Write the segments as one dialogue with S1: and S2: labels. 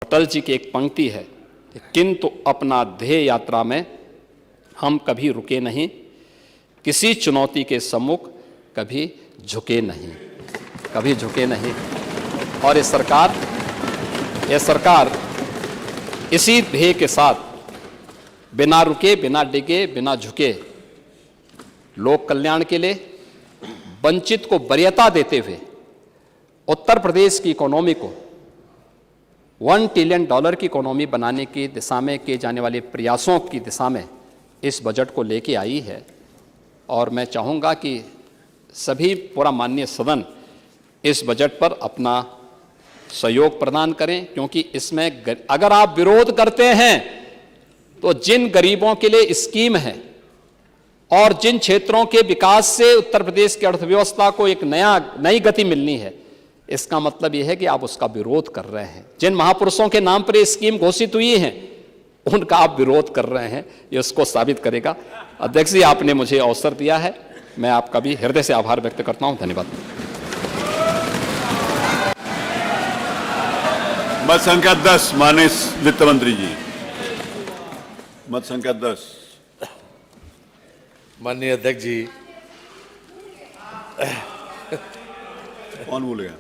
S1: अटल जी की एक पंक्ति है, किंतु अपना ध्येय यात्रा में हम कभी रुके नहीं, किसी चुनौती के सम्मुख कभी झुके नहीं, कभी झुके नहीं। और ये सरकार इसी ध्येय के साथ बिना रुके, बिना डिगे, बिना झुके लोक कल्याण के लिए वंचित को वरीयता देते हुए उत्तर प्रदेश की इकोनॉमी को $1 ट्रिलियन की इकोनॉमी बनाने की दिशा में किए जाने वाले प्रयासों की दिशा में इस बजट को लेके आई है। और मैं चाहूँगा कि सभी पूरा माननीय सदन इस बजट पर अपना सहयोग प्रदान करें, क्योंकि इसमें अगर आप विरोध करते हैं तो जिन गरीबों के लिए स्कीम है और जिन क्षेत्रों के विकास से उत्तर प्रदेश की अर्थव्यवस्था को एक नई गति मिलनी है, इसका मतलब यह है कि आप उसका विरोध कर रहे हैं। जिन महापुरुषों के नाम पर ये स्कीम घोषित हुई है उनका आप विरोध कर रहे हैं, ये उसको साबित करेगा। अध्यक्ष जी, आपने मुझे अवसर दिया है, मैं आपका भी हृदय से आभार व्यक्त करता हूं। धन्यवाद।
S2: मत संख्या 10 माननीय वित्त मंत्री जी। मत संख्या 10।
S3: माननीय अध्यक्ष जी।
S2: कौन बोलेगा?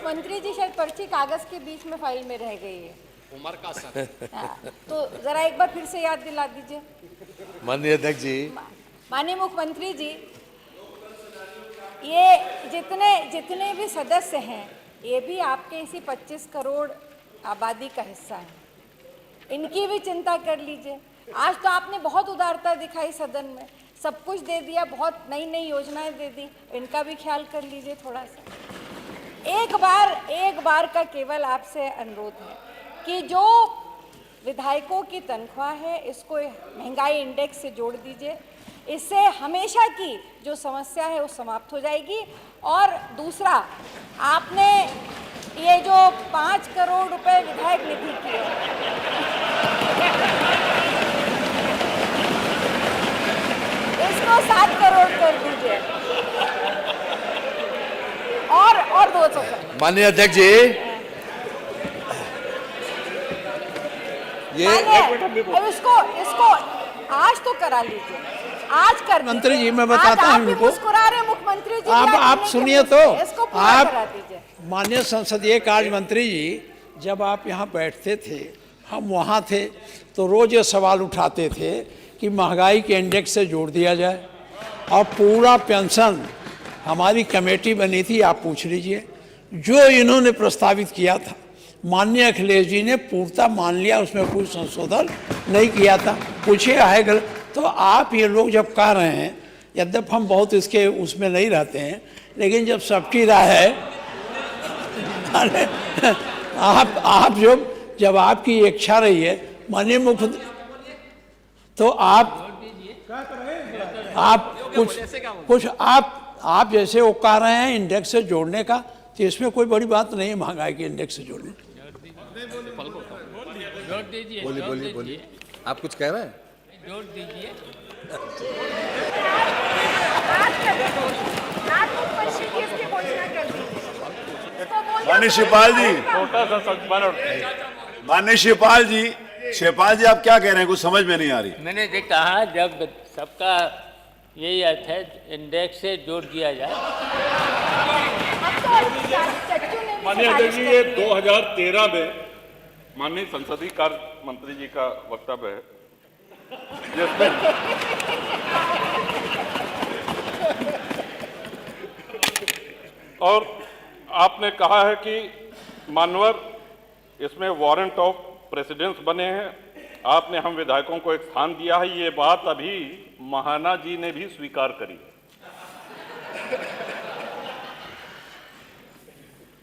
S4: मंत्री जी, शायद पर्ची कागज के बीच में फाइल में रह गई है।
S1: उमर का सर।
S4: तो जरा एक बार फिर से याद दिला दीजिए।
S3: माननीय अध्यक्ष जी।
S4: माननीय मुख्यमंत्री जी, ये जितने भी सदस्य हैं, ये भी आपके इसी 25 करोड़ आबादी का हिस्सा है। इनकी भी चिंता कर लीजिए। आज तो आपने बहुत उदारता दिखाई सदन में, सब कुछ दे दिया, बहुत नई नई योजनाएं दे दी, इनका भी ख्याल कर लीजिए थोड़ा सा। एक बार का केवल आपसे अनुरोध है कि जो विधायकों की तनख्वाह है इसको महंगाई इंडेक्स से जोड़ दीजिए। इससे हमेशा की जो समस्या है वो समाप्त हो जाएगी। और दूसरा, आपने ये जो 5 करोड़ रुपए विधायक निधि की है, इसको 7 करोड़ कर दीजिए। और 200।
S3: माननीय अध्यक्ष जी,
S4: इसको आज तो करा लीजिए, आज कर।
S5: मंत्री जी, मैं बताता हूँ इनको।
S4: मुस्कुरा रहे मुख्यमंत्री जी।
S5: आप सुनिए तो,
S4: इसको पूरा
S5: आप
S4: करा दीजिए।
S5: माननीय संसदीय कार्य मंत्री जी, जब आप यहाँ बैठते थे, हम वहाँ थे, तो रोज ये सवाल उठाते थे कि महंगाई के इंडेक्स से जोड़ दिया जाए। और पूरा पेंशन हमारी कमेटी बनी थी, आप पूछ लीजिए, जो इन्होंने प्रस्तावित किया था माननीय अखिलेश जी ने पूर्णतः मान लिया, उसमें कोई संशोधन नहीं किया था। पूछिए है गलत। तो आप ये लोग जब कह रहे हैं, यद्यप हम बहुत इसके उसमें नहीं रहते हैं, लेकिन जब सबकी राय है, आप जब आपकी इच्छा रही है माननीय मुख्यमंत्री, तो आप कुछ आप जैसे वो कह रहे हैं इंडेक्स से जोड़ने का, तो इसमें कोई बड़ी बात नहीं है महंगाई के इंडेक्स से जोड़ने।
S3: बोलिए। आप कुछ कह रहे हैं?
S6: जोड़ दीजिए।
S2: माननीय शिवपाल जी, माननीय शिवपाल जी, आप क्या कह रहे हैं? कुछ समझ में नहीं आ रही।
S6: मैंने कहा जब सबका यही अर्थ है, इंडेक्स से जोड़ दिया जाए।
S7: माननीय अध्यक्ष जी, ये 2013 में माननीय संसदीय कार्य मंत्री जी का वक्तव्य है, जिसमें और आपने कहा है कि मानवर इसमें वारंट ऑफ प्रेसिडेंस बने हैं। आपने हम विधायकों को एक स्थान दिया है, ये बात अभी महाना जी ने भी स्वीकार करी।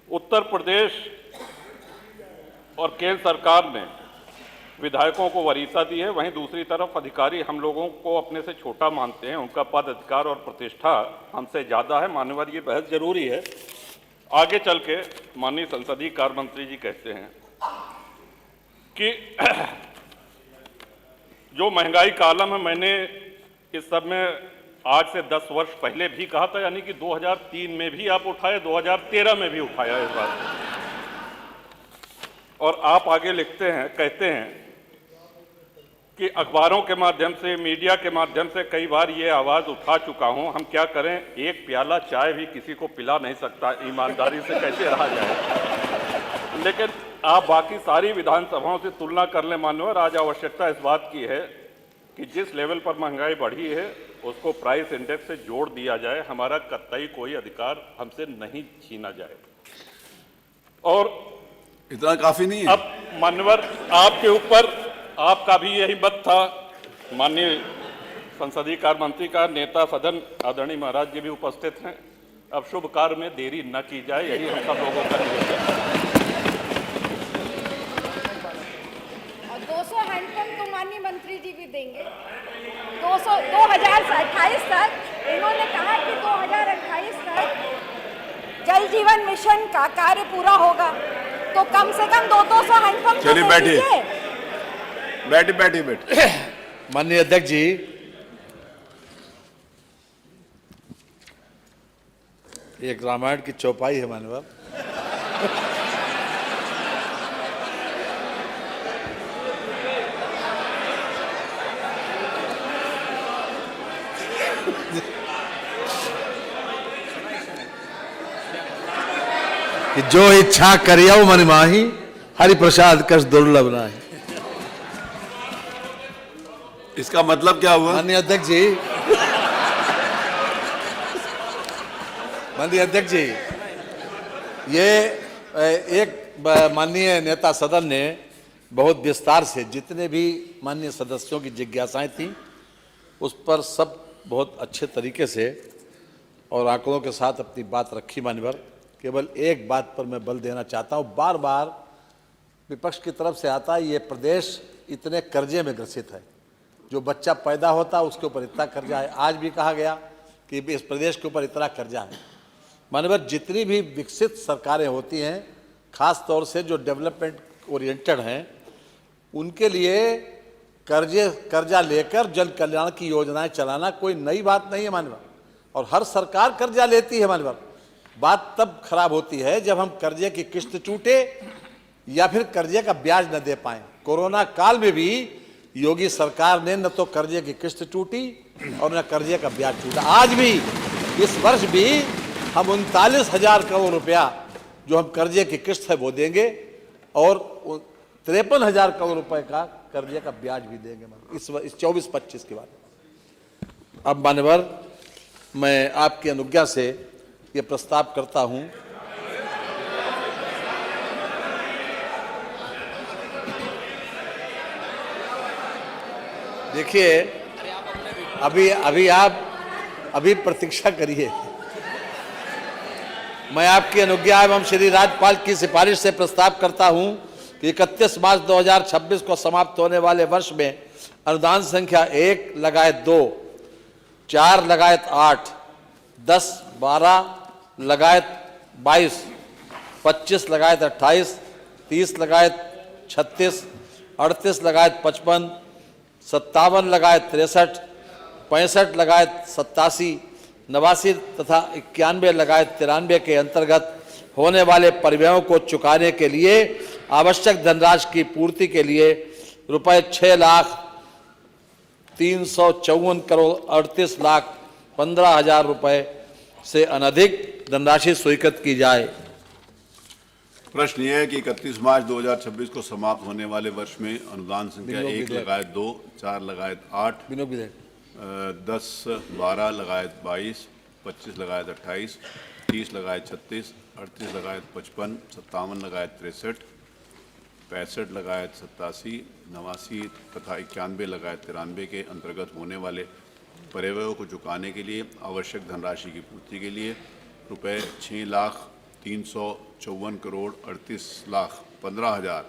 S7: उत्तर प्रदेश और केंद्र सरकार ने विधायकों को वरीयता दी है, वहीं दूसरी तरफ अधिकारी हम लोगों को अपने से छोटा मानते हैं, उनका पद अधिकार और प्रतिष्ठा हमसे ज़्यादा है। मान्यवर, ये बहस जरूरी है। आगे चल के माननीय संसदीय कार्य मंत्री जी कहते हैं कि जो महंगाई का आलम है, मैंने इस सब में आज से 10 वर्ष पहले भी कहा था, यानी कि 2003 में भी आप उठाए, 2013 में भी उठाया इस बात को। और आप आगे लिखते हैं, कहते हैं कि अखबारों के माध्यम से, मीडिया के माध्यम से कई बार ये आवाज़ उठा चुका हूं, हम क्या करें, एक प्याला चाय भी किसी को पिला नहीं सकता, ईमानदारी से कैसे रहा जाए। लेकिन आप बाकी सारी विधानसभाओं से तुलना कर लें मान्यवर, आज आवश्यकता इस बात की है कि जिस लेवल पर महंगाई बढ़ी है उसको प्राइस इंडेक्स से जोड़ दिया जाए, हमारा कतई कोई अधिकार हमसे नहीं छीना जाए। और
S2: इतना काफी नहीं है।
S7: अब मान्यवर, आपके ऊपर आपका भी यही मत था, माननीय संसदीय कार्य मंत्री का, नेता सदन आदरणीय महाराज जी भी उपस्थित हैं। अब शुभ कार्य में देरी न की जाए, यही हम सब लोगों का निवेदन है।
S4: और 200 हैंडपंप तो माननीय मंत्री जी भी देंगे। 2028 तक इन्होंने कहा कि 2028 तक जल जीवन मिशन का कार्य पूरा होगा, तो कम से कम 200 हैंडपंप
S2: चलिए बैठिए, बैठिए।
S3: माननीय अध्यक्ष जी, एक रामायण की चौपाई है माननीय। कि जो इच्छा करियो मन माही, हरि प्रसाद कस दुर्लभ नाही।
S2: इसका मतलब क्या हुआ?
S3: माननीय अध्यक्ष जी, माननीय अध्यक्ष जी, ये एक माननीय नेता सदन ने बहुत विस्तार से जितने भी माननीय सदस्यों की जिज्ञासाएं थी उस पर सब बहुत अच्छे तरीके से और आंकड़ों के साथ अपनी बात रखी। मान्यवर, केवल एक बात पर मैं बल देना चाहता हूँ, बार बार विपक्ष की तरफ से आता है ये प्रदेश इतने कर्जे में ग्रसित है, जो बच्चा पैदा होता है उसके ऊपर इतना कर्जा है। आज भी कहा गया कि इस प्रदेश के ऊपर इतना कर्जा है। माननीय, जितनी भी विकसित सरकारें होती हैं, खास तौर से जो डेवलपमेंट ओरिएंटेड हैं, उनके लिए कर्जा लेकर जन कल्याण की योजनाएं चलाना कोई नई बात नहीं है माननीय। और हर सरकार कर्जा लेती है माननीय। बात तब खराब होती है जब हम कर्जे की किस्त चूटे या फिर कर्जे का ब्याज न दे पाए। कोरोना काल में भी योगी सरकार ने न तो कर्जे की किस्त टूटी और न कर्जे का ब्याज टूटा। आज भी, इस वर्ष भी हम 39,000 करोड़ रुपया जो हम कर्जे की किस्त है वो देंगे और 53,000 करोड़ रुपए का कर्जे का ब्याज भी देंगे इस 24-25 के बाद। अब मान्यवर, मैं आपकी अनुज्ञा से ये प्रस्ताव करता हूं देखिए, अभी प्रतीक्षा करिए। मैं आपकी अनुज्ञा एवं श्री राज्यपाल की सिफारिश से प्रस्ताव करता हूं कि 31 मार्च 2026 को समाप्त होने वाले वर्ष में अनुदान संख्या 1 लगायत 2, 4 लगायत 8, 10, 12 लगायत 22, 25 लगायत 28, 30 लगायत 36, 38 लगायत 55, 57 लगायत 63, 65 लगायत 87, 89 तथा 91 लगायत 93 के अंतर्गत होने वाले परिव्ययों को चुकाने के लिए आवश्यक धनराशि की पूर्ति के लिए रुपए 6,354,38,15,000 रुपए से अनधिक धनराशि स्वीकृत की जाए।
S2: प्रश्न यह है कि 31 मार्च 2026 को समाप्त होने वाले वर्ष में अनुदान संख्या 1 लगायत 2, 4 लगायत 8, 10, 12 लगायत 22, 25 लगायत 28, 30 लगायत 36, 38 लगायत 55, 57 लगायत 63, 65 लगायत 87, 89 तथा 91 लगायत 93 के अंतर्गत होने वाले परिव्ययों को चुकाने के लिए आवश्यक धनराशि की पूर्ति के लिए रुपए 6,354,38,15,000